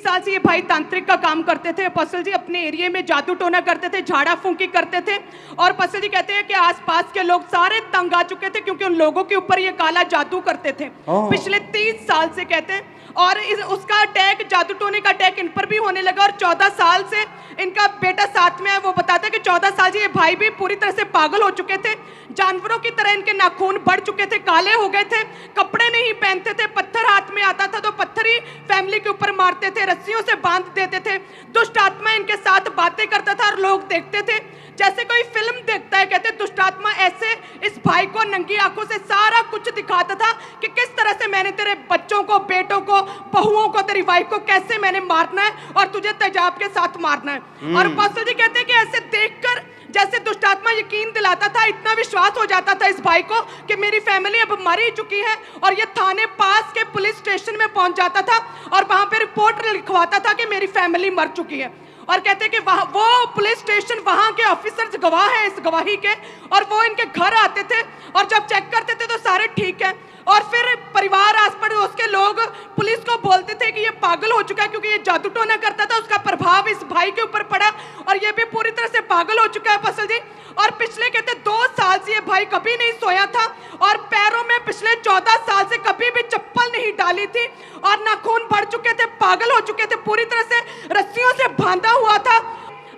साल से ये भाई तांत्रिक का काम करते थे। अपोस्टल जी अपने एरिया में जादू टोना करते थे, झाड़ा फूंकी करते थे। और अपोस्टल जी कहते हैं कि आसपास के लोग सारे तंग आ चुके थे क्योंकि उन लोगों के ऊपर ये काला जादू करते थे पिछले 30 साल से कहते हैं। और उसका अटैक, जादू टोने का अटैक इन पर भी होने लगा। और 14 साल से इनका बेटा साथ में है, वो बताता है कि 14 साल से ये भाई भी पूरी तरह से पागल हो चुके थे। जानवरों की तरह इनके नाखून बढ़ चुके थे, काले हो गए थे, कपड़े नहीं पहनते थे, पत्थर हाथ में आता था तो पत्थर ही फैमिली के ऊपर मारते थे, रस्सियों से बांध देते थे। दुष्ट आत्मा इनके साथ बातें करता था और लोग देखते थे जैसे कोई फिल्म देखता है। कहते दुष्ट आत्मा ऐसे इस भाई को नंगी आंखों से सारा कुछ दिखाता था कि किस तरह से मैंने तेरे बच्चों को, बेटों को, बहुओं को, तेरी वाइफ को कैसे मैंने मारना है और तुझे तेजाब के साथ मारना है। और अपोस्टल जी कहते हैं कि ऐसे देखकर जैसे दुष्ट आत्मा यकीन दिलाता था, इतना विश्वास हो जाता था इस भाई को कि मेरी फैमिली अब मर ही चुकी है। और ये थाने पास के पुलिस स्टेशन में पहुंच जाता था और वहां पे रिपोर्ट लिखवाता था कि मेरी फैमिली मर चुकी है। और कहते हैं कि वो पुलिस स्टेशन, वहां के ऑफिसर्स गवाह हैं इस गवाही के, और वो इनके घर आते थे और जब चेक करते थे तो सारे ठीक है। और फिर परिवार, आस पड़ोस के लोग पुलिस को बोलते थे कि ये पागल हो चुका है क्योंकि ये जादू टोना करता था, उसका प्रभाव इस भाई के ऊपर पड़ा और ये भी पूरी तरह से पागल हो चुका है अपोस्टल जी। और पिछले कहते 2 साल से ये भाई कभी नहीं सोया था और पैरों में पिछले 14 साल से कभी भी चप्पल नहीं डाली थी और नाखून बढ़ चुके थे, पागल हो चुके थे, पूरी तरह से रस्सियों से बांधा हुआ था।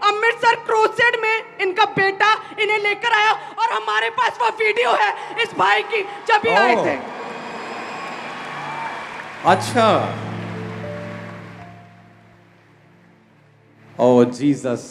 अमृतसर क्रूसेड में इनका बेटा इन्हें लेकर आया और हमारे पास वो वीडियो है इस भाई की जब ये आए थे। अच्छा, ओह जीसस।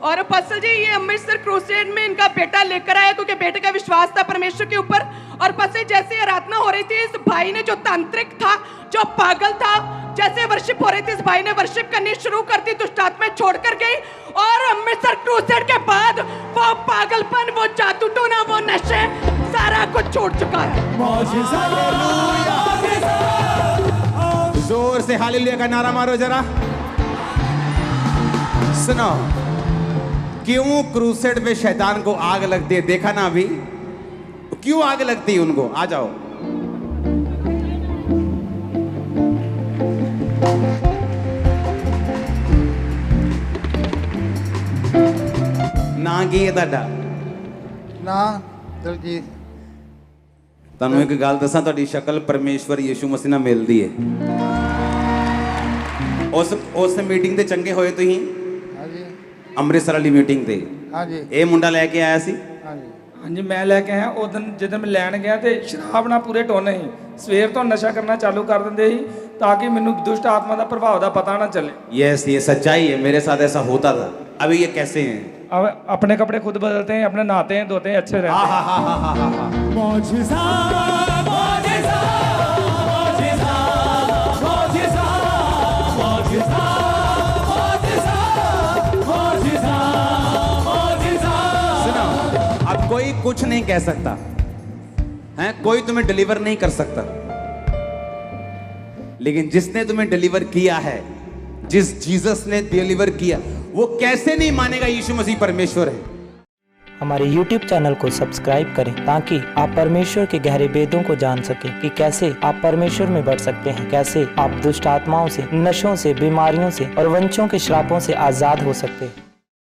और अपोस्टल जी ये अमृतसर क्रूसेड में इनका बेटा लेकर आया क्योंकि बेटे का विश्वास था परमेश्वर के ऊपर। और पसे जैसे आराधना हो रही थी, इस भाई ने, जो तांत्रिक था, जो पागल था, जैसे वर्शिप हो रही थी, इस भाई ने वर्शिप करनी शुरू कर दी, दुष्ट आत्माएं छोड़कर गई। और अमृतसर क्रूसेड के बाद वो पागलपन, वो जादू टोना, वो नशे, सारा कुछ छोड़ चुका है। जोर से हालेलुया का नारा मारो जरा। सुनो, क्यों क्रूसेड पे शैतान को आग लगती है, देखा ना अभी? क्यों आग लगती है उनको? आ जाओ। ना की ਤੁਹਾਡਾ ਨਾ ਦਲਜੀਤ ਤੁਹਾਨੂੰ ਇੱਕ ਗੱਲ ਦੱਸਾਂ, ਤੁਹਾਡੀ ਸ਼ਕਲ ਪਰਮੇਸ਼ਵਰ ਯਿਸੂ ਮਸੀਹ ਨਾਲ ਮਿਲਦੀ ਹੈ। ਉਸ ਮੀਟਿੰਗ ਤੇ ਚੰਗੇ ਹੋਏ ਤੁਸੀਂ? ਹਾਂਜੀ ਅੰਮ੍ਰਿਤਸਰ ਵਾਲੀ ਮੀਟਿੰਗ ਤੇ ਹਾਂਜੀ ਇਹ ਮੁੰਡਾ ਲੈ ਕੇ ਆਇਆ ਸੀ? ਹਾਂਜੀ ਹਾਂਜੀ ਮੈਂ ਲੈ ਕੇ ਆਇਆ। ਉਦੋਂ ਜਦੋਂ ਮੈਂ ਲੈਣ ਗਿਆ ਤੇ ਸ਼ਰਾਬ ਨਾਲ ਪੂਰੇ ਟੋਨੇ ਸੀ, ਸਵੇਰ ਤੋਂ ਨਸ਼ਾ ਕਰਨਾ ਚਾਲੂ ਕਰ ਦਿੰਦੇ ਸੀ ਤਾਂ ਕਿ ਮੈਨੂੰ ਦੁਸ਼ਟ ਆਤਮਾ ਦਾ ਪ੍ਰਭਾਵ ਦਾ ਪਤਾ ਨਾ ਚੱਲੇ। यस, ये सच्चाई है, मेरे साथ ऐसा होता था। अभी ये कैसे हैं? अब अपने कपड़े खुद बदलते हैं, अपने नहाते हैं, धोते हैं, अच्छे रहते हैं। मौजिज़ा, मौजिज़ा, मौजिज़ा, मौजिज़ा, मौजिज़ा, मौजिज़ा, मौजिज़ा, मौजिज़ा। सुनो, अब कोई कुछ नहीं कह सकता है, कोई तुम्हें डिलीवर नहीं कर सकता, लेकिन जिसने तुम्हें डिलीवर किया है, जिस जीसस ने डिलीवर किया, वो कैसे नहीं मानेगा यीशु मसीह परमेश्वर है। हमारे YouTube चैनल को सब्सक्राइब करें ताकि आप परमेश्वर के गहरे वेदों को जान सकें कि कैसे आप परमेश्वर में बढ़ सकते हैं, कैसे आप दुष्ट आत्माओं से, नशों से, बीमारियों से और वंशों के श्रापों से आजाद हो सकते हैं।